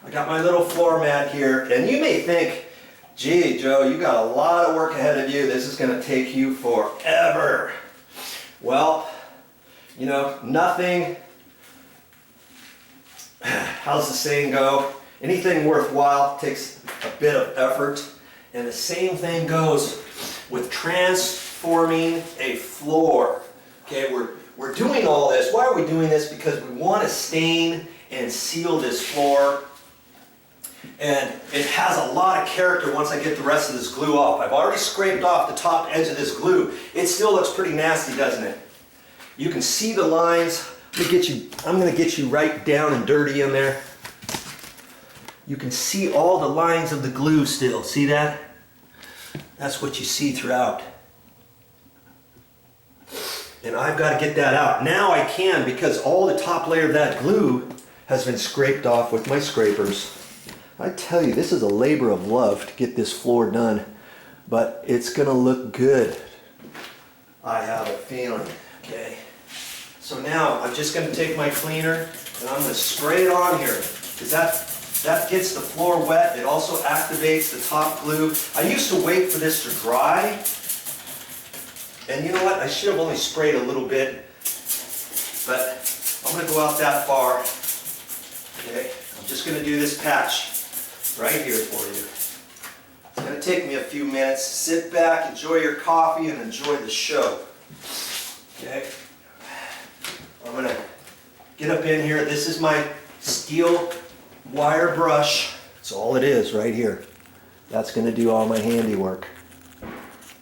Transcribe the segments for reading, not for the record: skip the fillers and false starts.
I got my little floor mat here, and you may think, gee, Joe, you got a lot of work ahead of you. This is going to take you forever. Well, you know, nothing, how's the saying go? Anything worthwhile takes a bit of effort. And the same thing goes with transforming a floor. Okay, we're doing all this. Why are we doing this? Because we want to stain and seal this floor. And it has a lot of character once I get the rest of this glue off. I've already scraped off the top edge of this glue. It still looks pretty nasty, doesn't it? You can see the lines. I'm going to get you right down and dirty in there. You can see all the lines of the glue still. See that? That's what you see throughout. And I've got to get that out. Now I can, because all the top layer of that glue has been scraped off with my scrapers. I tell you, this is a labor of love to get this floor done, but it's going to look good. I have a feeling. Okay. So now I'm just going to take my cleaner and I'm going to spray it on here, because that gets the floor wet. It also activates the top glue. I used to wait for this to dry, and you know what? I should have only sprayed a little bit, but I'm going to go out that far. Okay. I'm just going to do this patch right here for you. It's going to take me a few minutes. Sit back, enjoy your coffee, and enjoy the show. Okay. I'm going to get up in here. This is my steel wire brush. That's all it is right here. That's going to do all my handiwork.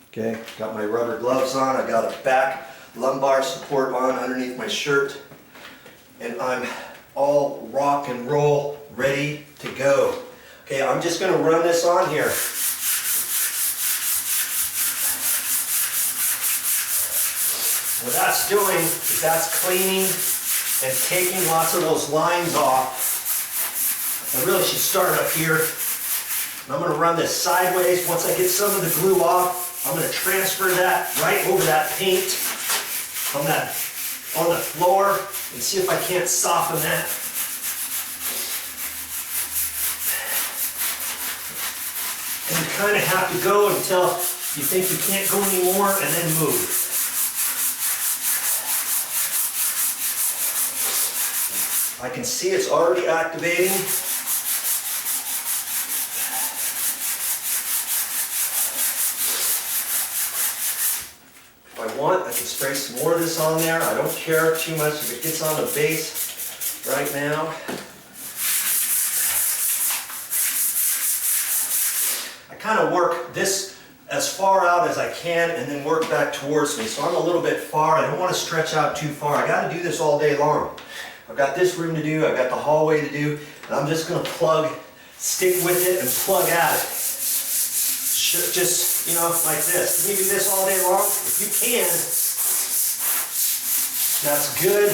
Okay. Got my rubber gloves on. I got a back lumbar support on underneath my shirt. And I'm all rock and roll, ready to go. Okay, I'm just going to run this on here. What that's doing is that's cleaning and taking lots of those lines off. I really should start up here. I'm going to run this sideways. Once I get some of the glue off, I'm going to transfer that right over that paint on the floor and see if I can't soften that. And you kind of have to go until you think you can't go anymore and then move. I can see it's already activating. If I want, I can spray some more of this on there. I don't care too much if it gets on the base right now. I kind of work this as far out as I can and then work back towards me. So I'm a little bit far. I don't want to stretch out too far. I got to do this all day long. I've got this room to do. I've got the hallway to do. And I'm just going to stick with it and plug at it. Just, you know, like this. Can you do this all day long? If you can, that's good.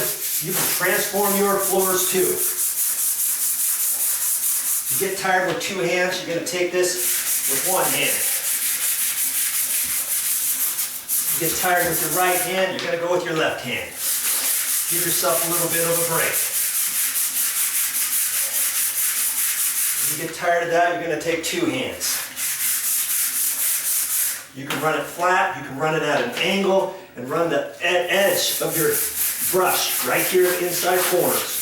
You can transform your floors too. If you get tired with two hands, you're going to take this with one hand. You get tired with your right hand, you're going to go with your left hand. Give yourself a little bit of a break. If you get tired of that, you're going to take two hands. You can run it flat, you can run it at an angle, and run the edge of your brush right here at the inside corners.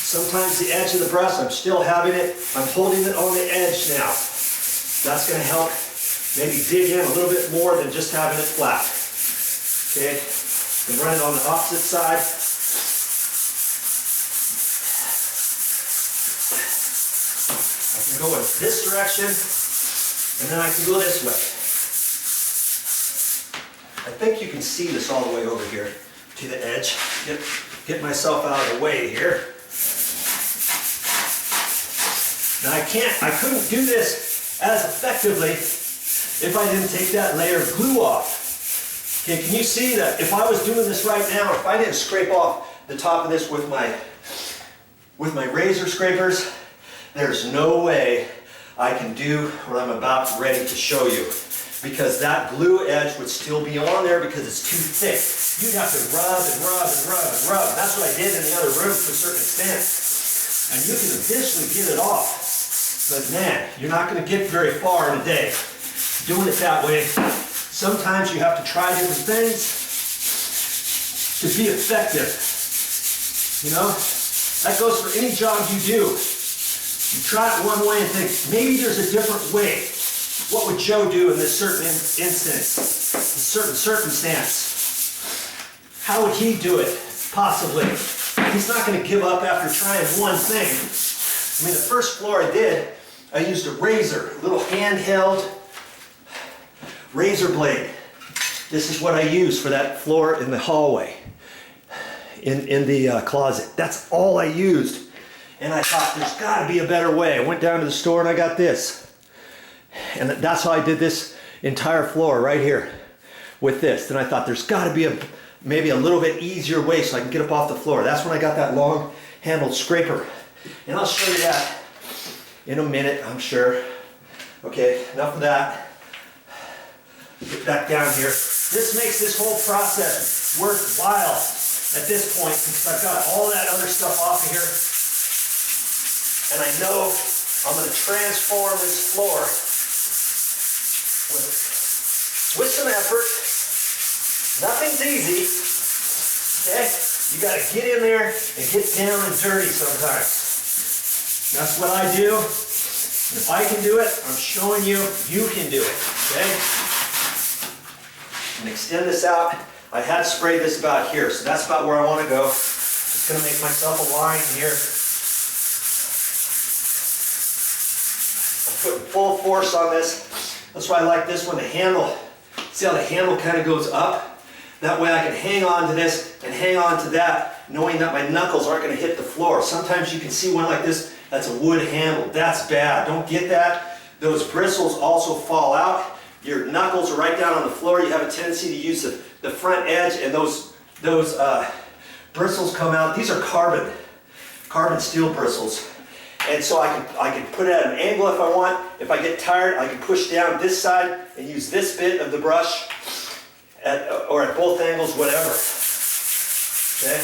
Sometimes the edge of the brush, I'm still having it, I'm holding it on the edge now. That's going to help maybe dig in a little bit more than just having it flat. Okay, you can run it on the opposite side. I can go in this direction, and then I can go this way. I think you can see this all the way over here to the edge. Get myself out of the way here. Now I couldn't do this as effectively if I didn't take that layer of glue off. Okay, can you see that if I was doing this right now, if I didn't scrape off the top of this with my razor scrapers, there's no way I can do what I'm about ready to show you, because that glue edge would still be on there because it's too thick. You'd have to rub and rub and rub and rub. That's what I did in the other room to a certain extent. And you can eventually get it off. But man, you're not going to get very far in a day doing it that way. Sometimes you have to try different things to be effective. You know, that goes for any job you do. You try it one way and think, maybe there's a different way. What would Joe do in this certain instance, a certain circumstance? How would he do it, possibly? He's not going to give up after trying one thing. I mean, the first floor I did, I used a razor, a little handheld razor blade. This is what I used for that floor in the hallway, in the closet. That's all I used. And I thought, there's got to be a better way. I went down to the store and I got this. And that's how I did this entire floor right here with this. Then I thought, there's got to be maybe a little bit easier way so I can get up off the floor. That's when I got that long handled scraper. And I'll show you that in a minute, I'm sure. Okay, enough of that. Get back down here. This makes this whole process worthwhile at this point because I've got all that other stuff off of here. And I know I'm going to transform this floor with some effort. Nothing's easy. Okay? You got to get in there and get down and dirty sometimes. That's what I do. And if I can do it, I'm showing you, you can do it. Okay? And extend this out. I had sprayed this about here, so that's about where I want to go. Just going to make myself a line here. I'm putting full force on this. That's why I like this one, the handle. See how the handle kind of goes up? That way I can hang on to this and hang on to that, knowing that my knuckles aren't going to hit the floor. Sometimes you can see one like this, that's a wood handle. That's bad. Don't get that. Those bristles also fall out. Your knuckles are right down on the floor. You have a tendency to use the front edge, and those bristles come out. These are carbon steel bristles. And so I can put it at an angle if I want. If I get tired, I can push down this side and use this bit of the brush or at both angles, whatever. Okay?